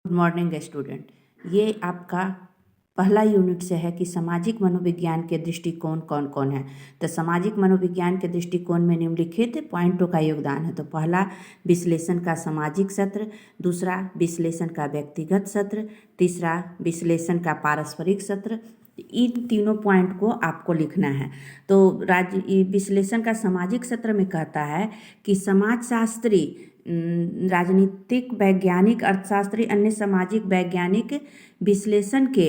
Good morning student. ये आपका पहला यूनिट से है कि सामाजिक मनोविज्ञान के दृष्टिकोण कौन कौन है। तो सामाजिक मनोविज्ञान के दृष्टिकोण में निम्नलिखित पॉइंटों का योगदान है। तो पहला, विश्लेषण का सामाजिक सत्र। दूसरा, विश्लेषण का व्यक्तिगत सत्र। तीसरा, विश्लेषण का पारस्परिक सत्र। इन तीनों पॉइंट को आपको लिखना है। तो विश्लेषण का सामाजिक सत्र में कहता है कि समाजशास्त्री, राजनीतिक वैज्ञानिक, अर्थशास्त्री, अन्य सामाजिक वैज्ञानिक विश्लेषण के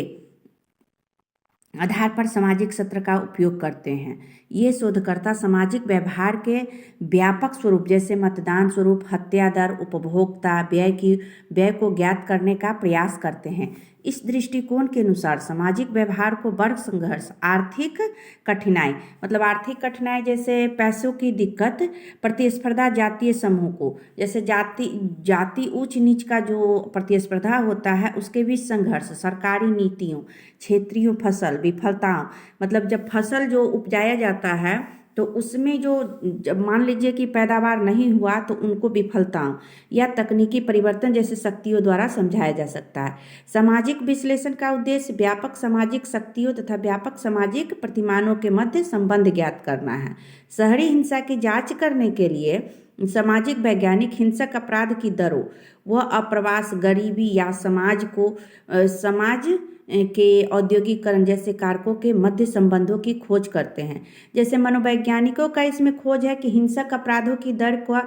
आधार पर सामाजिक सत्र का उपयोग करते हैं। ये शोधकर्ता सामाजिक व्यवहार के व्यापक स्वरूप जैसे मतदान स्वरूप, हत्या दर, उपभोक्ता व्यय को ज्ञात करने का प्रयास करते हैं। इस दृष्टिकोण के अनुसार सामाजिक व्यवहार को वर्ग संघर्ष, आर्थिक कठिनाई, मतलब आर्थिक कठिनाई जैसे पैसों की दिक्कत, प्रतिस्पर्धा, जातीय समूह को जैसे जाति ऊंच नीच का जो प्रतिस्पर्धा होता है उसके बीच संघर्ष, सरकारी नीतियों, क्षेत्रीय फसल विफलताओं, मतलब जब फसल जो उपजाया जाता है तो उसमें जो जब मान लीजिए कि पैदावार नहीं हुआ तो उनको विफलताओं या तकनीकी परिवर्तन जैसे शक्तियों द्वारा समझाया जा सकता है। सामाजिक विश्लेषण का उद्देश्य व्यापक सामाजिक शक्तियों तथा व्यापक सामाजिक प्रतिमानों के मध्य संबंध ज्ञात करना है। शहरी हिंसा की जांच करने के लिए सामाजिक वैज्ञानिक हिंसक अपराध की दरों व अप्रवास, गरीबी या समाज के औद्योगिकरण जैसे कारकों के मध्य संबंधों की खोज करते हैं। जैसे मनोवैज्ञानिकों का इसमें खोज है कि हिंसक अपराधों की दर का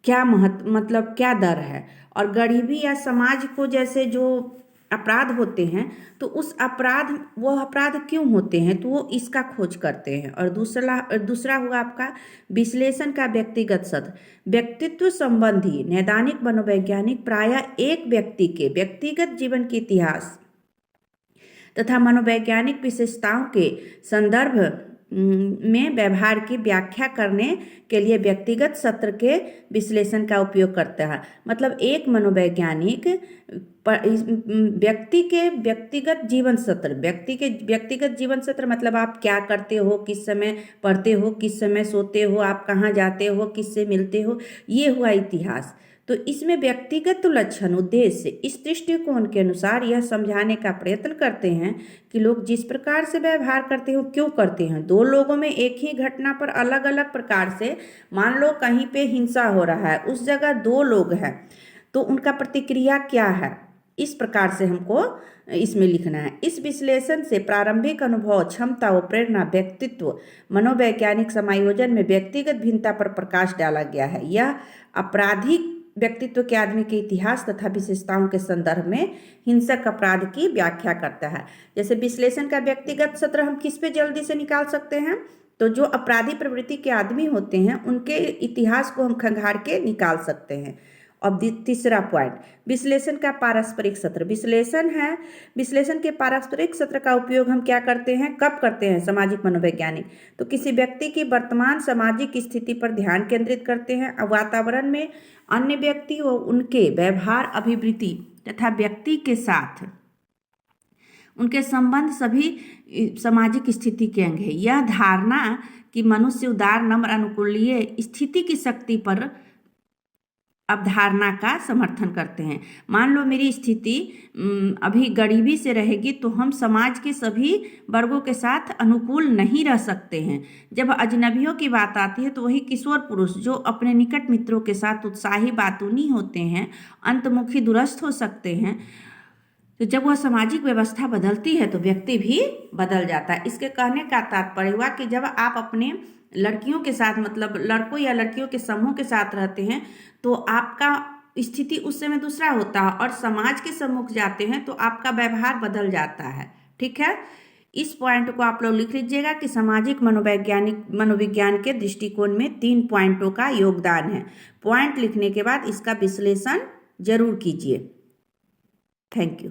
क्या मतलब क्या दर है, और गरीबी या समाज को जैसे जो अपराध होते हैं तो वो अपराध क्यों होते हैं, तो वो इसका खोज करते हैं। और दूसरा हुआ आपका विश्लेषण का व्यक्तिगत सत्र। व्यक्तित्व संबंधी नैदानिक मनोवैज्ञानिक प्रायः एक व्यक्ति के व्यक्तिगत जीवन के इतिहास तथा मनोवैज्ञानिक विशेषताओं के संदर्भ में व्यवहार की व्याख्या करने के लिए व्यक्तिगत सत्र के विश्लेषण का उपयोग करता है। मतलब एक मनोवैज्ञानिक व्यक्ति के व्यक्तिगत जीवन सत्र मतलब आप क्या करते हो, किस समय पढ़ते हो, किस समय सोते हो, आप कहाँ जाते हो, किससे मिलते हो, ये हुआ इतिहास। तो इसमें व्यक्तिगत लक्षण उद्देश्य इस दृष्टिकोण के अनुसार यह समझाने का प्रयत्न करते हैं कि लोग जिस प्रकार से व्यवहार करते हो क्यों करते हैं। दो लोगों में एक ही घटना पर अलग अलग प्रकार से, मान लो कहीं पे हिंसा हो रहा है, उस जगह दो लोग हैं तो उनका प्रतिक्रिया क्या है, इस प्रकार से हमको इसमें लिखना है। इस विश्लेषण से प्रारंभिक अनुभव, क्षमता व प्रेरणा, व्यक्तित्व, मनोवैज्ञानिक समायोजन में व्यक्तिगत भिन्नता पर प्रकाश डाला गया है। यह आपराधिक व्यक्तित्व के आदमी के इतिहास तथा विशेषताओं के संदर्भ में हिंसक अपराध की व्याख्या करता है। जैसे विश्लेषण का व्यक्तिगत सत्र हम किस पे जल्दी से निकाल सकते हैं, तो जो अपराधी प्रवृत्ति के आदमी होते हैं उनके इतिहास को हम खंगाल के निकाल सकते हैं। अब तीसरा पॉइंट, विश्लेषण का पारस्परिक सत्र। विश्लेषण के पारस्परिक सत्र का उपयोग हम क्या करते हैं, कब करते हैं सामाजिक मनोवैज्ञानिक, तो किसी व्यक्ति की वर्तमान सामाजिक स्थिति पर ध्यान केंद्रित करते हैं। वातावरण में अन्य व्यक्ति व उनके व्यवहार, अभिवृत्ति तथा व्यक्ति के साथ उनके संबंध सभी सामाजिक स्थिति के अंग है। यह धारणा कि मनुष्य उदार, नम्र, अनुकूलीय स्थिति की शक्ति पर अवधारणा का समर्थन करते हैं। मान लो मेरी स्थिति अभी गरीबी से रहेगी तो हम समाज के सभी वर्गों के साथ अनुकूल नहीं रह सकते हैं। जब अजनबियों की बात आती है तो वही किशोर पुरुष जो अपने निकट मित्रों के साथ उत्साही, बातूनी होते हैं, अंतमुखी, दुरस्त हो सकते हैं। तो जब वह सामाजिक व्यवस्था बदलती है तो व्यक्ति भी बदल जाता है। इसके कहने का तात्पर्य हुआ कि जब आप अपने लड़कियों के साथ, मतलब लड़कों या लड़कियों के समूह के साथ रहते हैं तो आपका स्थिति उस समय दूसरा होता है, और समाज के सम्मुख जाते हैं तो आपका व्यवहार बदल जाता है। ठीक है, इस पॉइंट को आप लोग लिख लीजिएगा कि सामाजिक मनोविज्ञान के दृष्टिकोण में 3 पॉइंटों का योगदान है। पॉइंट लिखने के बाद इसका विश्लेषण जरूर कीजिए। Thank you.